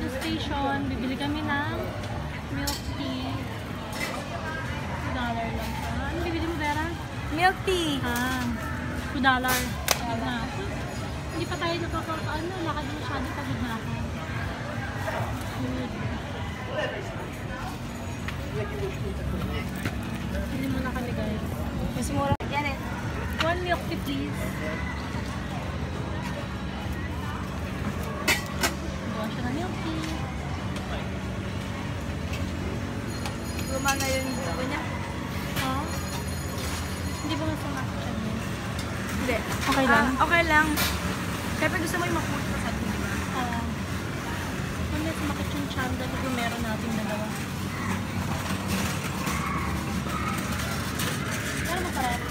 sa station. Bibili kami ng milk tea. $2 lang siya. Ano bibili mo, Vera? Milk tea. $2. Na. Hindi pa tayo nakakaano. Lakad mo masyado. Pagod na ako. Good. Bili muna kami, guys. Mas mura. Yan eh. 1 milk tea, please. Gawa siya ng milk tea. Luma na yung buko niya. Oh. Hindi ba masama siya niya? Hindi. Okay lang? Okay lang. Kaya gusto mo yung makulit pa sa atin, di ba? Oo. Mamaya sumakit yung chan dahil kung meron natin dalawa. Pero masarap.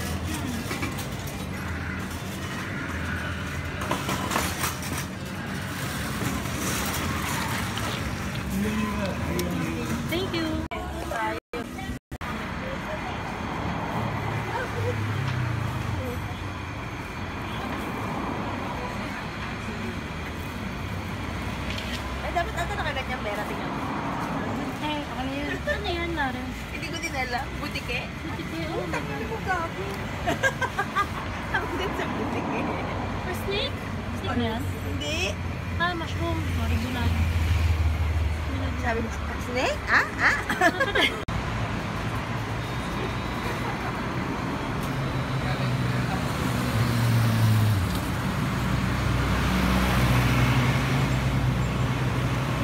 Thank you. Ay, dapat ata nakaganyang pera, tingnan mo. Eh, ano yun? Ano yan, Mare? Hindi ko din alam. Butike? Butike, oh my God. Ano gabi? Ako din sa butike. For snake? Snake na yan? Hindi. Mushroom. Sorry, bulag. Sabi mo, snake?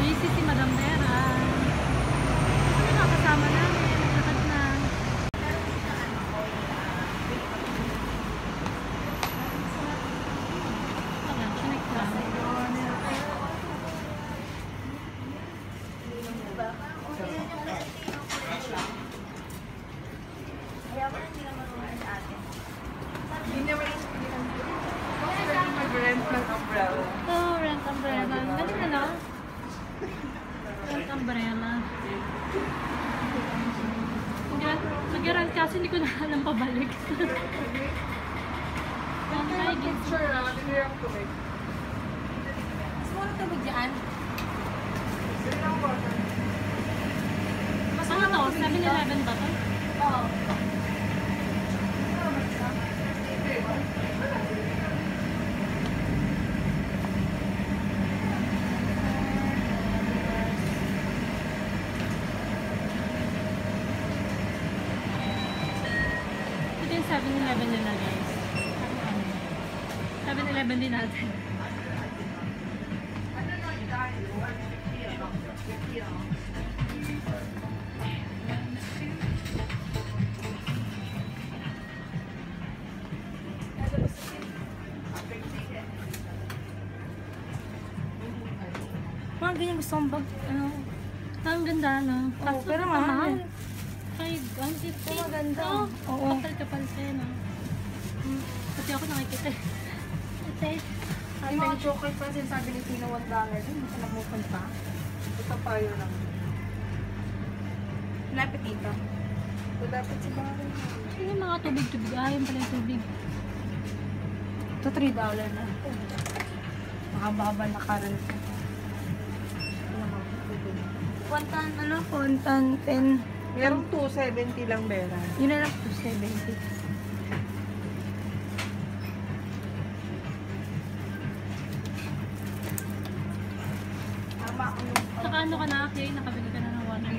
Busy si Madam Vera. Ano na kasama namin? Naglakad na. Ayan, sinek lang. Kaya mo hindi naman naman sa atin. Hindi naman yung pwede mag-rent ng umbrella. Oh, rent umbrella. Galing na, no? Rent umbrella. Nag-rent kasi hindi ko na alam pabalik. Picture na, tinirang ko eh. Mas muna tubig dyan. Mas ano to? 7-Eleven ba to? Oo. Ito yung 7-Eleven nila, guys. 7-Eleven din natin. Mga ganyan gusto kong bag, ano? Ang ganda, no? Oo, pero mahal. Ay, 150. Oo, maganda. Oo. Kapal-kapal siya, no? Pati ako nakikita. Ate. Yung mga chocolate pa sinasabi ni Tino $1 din. Hindi ka napupunta. Ito pa yun lang. Lapit dito. Ito dapat si Barry. Ano yung mga tubig-tubig? Yun pala yung tubig. Ito $3 na. Makababa na karan. Kontan, ano? Kontan 10. Merong 270 lang, Bera. Yun na lang 270. Saka ano ka na, okay? Nakabili ka na ng water.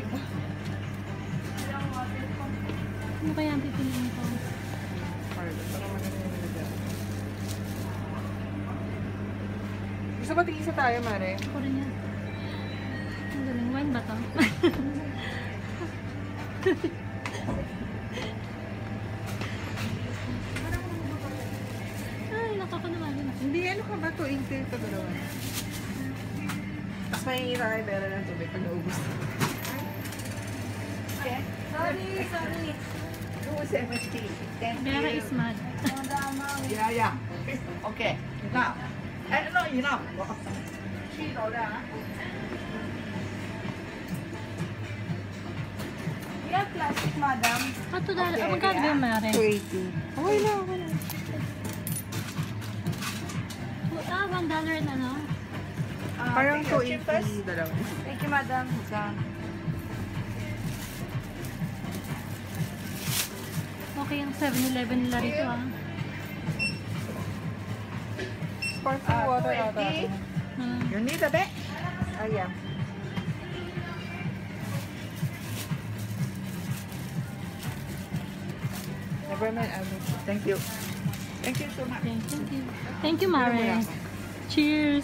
Ano kaya ang pipiliin ko? Gusto ba tigisa tayo, Mare? Ako rin yan. Ang galing. Wine ba to? Ay, nakakanuman yun. Hindi, ano ka ba to? Intel ito dalawa. Tapos may tayo Bera ng tubig pag naubos. Okay. Sorry. 270. Thank Vera you. is mad. Yeah, yeah. Okay. Now. No, you know. Yeah, plastic, madam. Ito dahil, magkano ba yung mare? 280. Okay lang, okay lang. $1 na, no? Parang take your chip first. 280 dalawa. Thank you, madam. Isa. Okay, ang 7-Eleven nila rito ah. Sparkling water 20. ata. Hmm. You need a bit? Ah, yeah. Never mind, I will. Thank you. Thank you so much. Okay, thank you. Thank you, Mare. Cheers!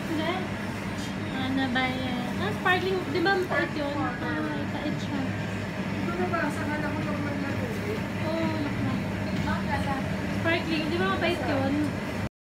Hindi. Ano ba yan? Ah, sparkling. Di ba mapait yun? Ah, mapait siya. Ito na ba? Sa kala ko normal na tubig. Oo, oh, lakman. Sparkling. Di ba mapait yun?